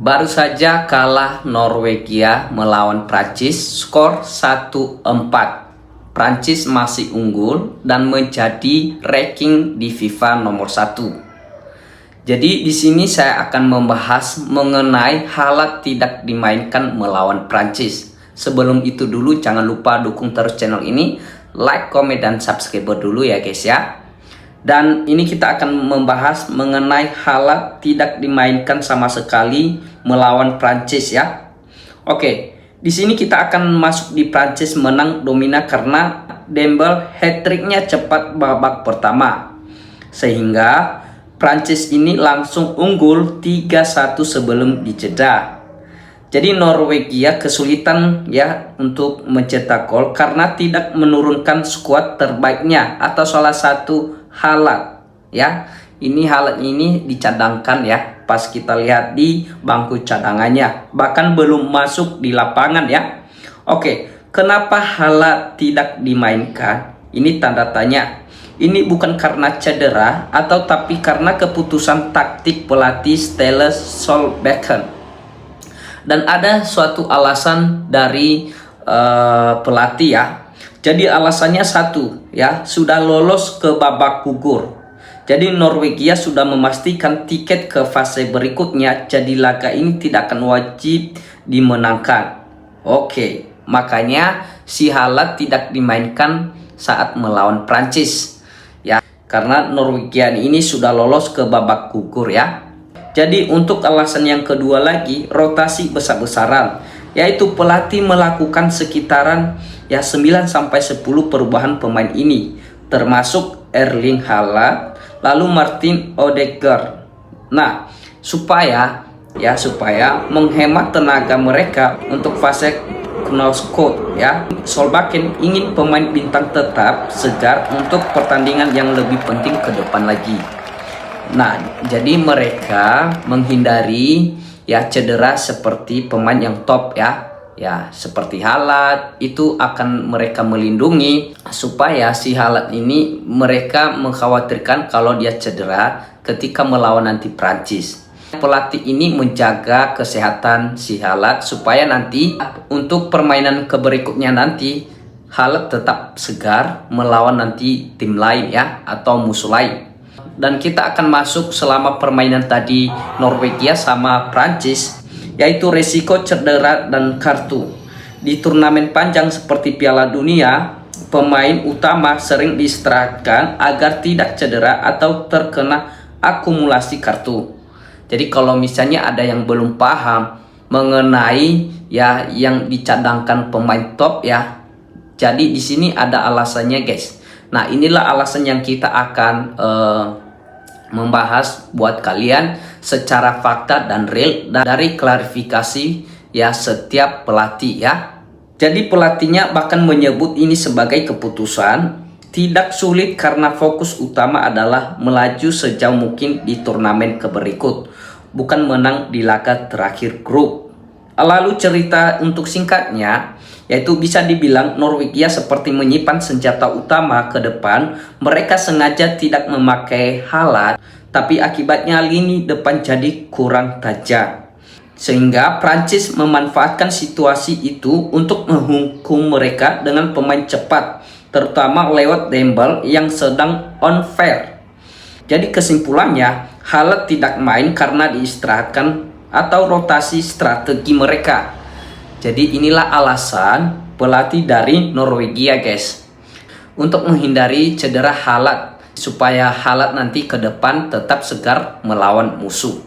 Baru saja kalah Norwegia melawan Prancis skor 1-4. Prancis masih unggul dan menjadi ranking di FIFA nomor 1. Jadi di sini saya akan membahas mengenai Haaland tidak dimainkan melawan Prancis. Sebelum itu dulu jangan lupa dukung terus channel ini, like, komen, dan subscribe dulu ya guys ya. Dan ini kita akan membahas mengenai Haaland tidak dimainkan sama sekali melawan Prancis ya. Oke, di sini kita akan masuk di Prancis menang dominan karena Dembele hat-tricknya cepat babak pertama. Sehingga Prancis ini langsung unggul 3-1 sebelum dijeda. Jadi Norwegia kesulitan ya untuk mencetak gol karena tidak menurunkan skuad terbaiknya atau salah satu Haaland ya. Ini Haaland ini dicadangkan ya, pas kita lihat di bangku cadangannya, bahkan belum masuk di lapangan ya. Oke, kenapa Haaland tidak dimainkan? Ini tanda tanya. Ini bukan karena cedera atau tapi karena keputusan taktik pelatih Ståle Solbakken. Dan ada suatu alasan dari pelatih ya. Jadi alasannya satu ya, sudah lolos ke babak gugur. Jadi Norwegia sudah memastikan tiket ke fase berikutnya. Jadi laga ini tidak akan wajib dimenangkan. Oke, makanya si Haaland tidak dimainkan saat melawan Prancis ya, karena Norwegia ini sudah lolos ke babak gugur ya. Jadi untuk alasan yang kedua lagi, rotasi besar-besaran, yaitu pelatih melakukan sekitaran ya 9-10 perubahan pemain ini, termasuk Erling Haaland, lalu Martin Odegaard. Nah, supaya menghemat tenaga mereka untuk fase knockout ya, Solbakken ingin pemain bintang tetap segar untuk pertandingan yang lebih penting ke depan lagi. Nah, jadi mereka menghindari ya cedera seperti pemain yang top ya seperti Haaland. Itu akan mereka melindungi supaya si Haaland ini mereka mengkhawatirkan kalau dia cedera ketika melawan nanti Prancis. Pelatih ini menjaga kesehatan si Haaland supaya nanti untuk permainan berikutnya nanti Haaland tetap segar melawan nanti tim lain ya atau musuh lain. Dan kita akan masuk selama permainan tadi Norwegia sama Prancis, yaitu resiko cedera dan kartu. Di turnamen panjang seperti Piala Dunia, pemain utama sering diistirahatkan agar tidak cedera atau terkena akumulasi kartu. Jadi kalau misalnya ada yang belum paham mengenai ya yang dicadangkan pemain top ya, jadi di sini ada alasannya guys. Nah, inilah alasan yang kita akan membahas buat kalian secara fakta dan real dari klarifikasi ya setiap pelatih ya. Jadi pelatihnya bahkan menyebut ini sebagai keputusan tidak sulit karena fokus utama adalah melaju sejauh mungkin di turnamen berikut, bukan menang di laga terakhir grup. Lalu cerita untuk singkatnya, yaitu bisa dibilang Norwegia seperti menyimpan senjata utama ke depan. Mereka sengaja tidak memakai Haaland, tapi akibatnya lini depan jadi kurang tajam. Sehingga Prancis memanfaatkan situasi itu untuk menghukum mereka dengan pemain cepat, terutama lewat Dembele yang sedang on fire. Jadi kesimpulannya, Haaland tidak main karena diistirahatkan atau rotasi strategi mereka. Jadi inilah alasan pelatih dari Norwegia guys, untuk menghindari cedera Haaland supaya Haaland nanti ke depan tetap segar melawan musuh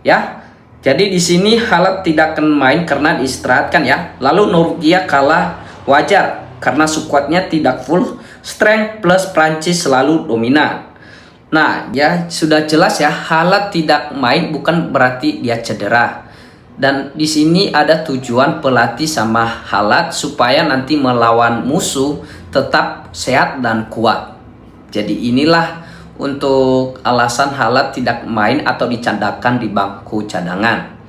ya. Jadi di sini Haaland tidak akan main karena diistirahatkan ya. Lalu Norwegia kalah wajar karena skuadnya tidak full strength plus Prancis selalu dominan. Nah ya sudah jelas ya, Haaland tidak main bukan berarti dia cedera. Dan di sini ada tujuan pelatih sama Haaland supaya nanti melawan musuh tetap sehat dan kuat. Jadi inilah untuk alasan Haaland tidak main atau dicadangkan di bangku cadangan.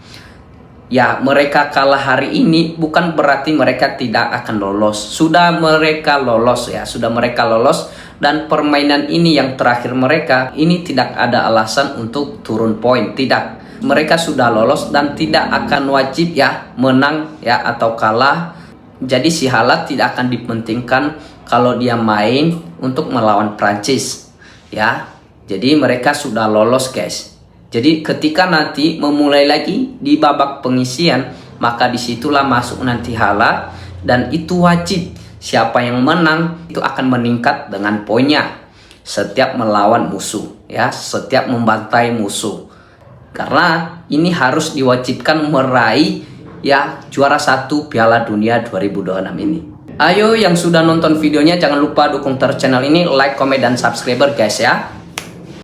Ya, mereka kalah hari ini bukan berarti mereka tidak akan lolos. Sudah mereka lolos ya, sudah mereka lolos. Dan permainan ini yang terakhir mereka, ini tidak ada alasan untuk turun poin, tidak. mereka sudah lolos dan tidak akan wajib ya menang ya atau kalah. Jadi si Halat tidak akan dipentingkan kalau dia main untuk melawan Prancis ya. Jadi mereka sudah lolos guys. Jadi ketika nanti memulai lagi di babak pengisian, maka disitulah masuk nanti Halat, dan itu wajib. Siapa yang menang itu akan meningkat dengan poinnya setiap melawan musuh ya, setiap membantai musuh. Karena ini harus diwajibkan meraih ya juara 1 Piala Dunia 2026 ini. Ayo yang sudah nonton videonya jangan lupa dukung terus channel ini, like, komen, dan subscribe guys ya.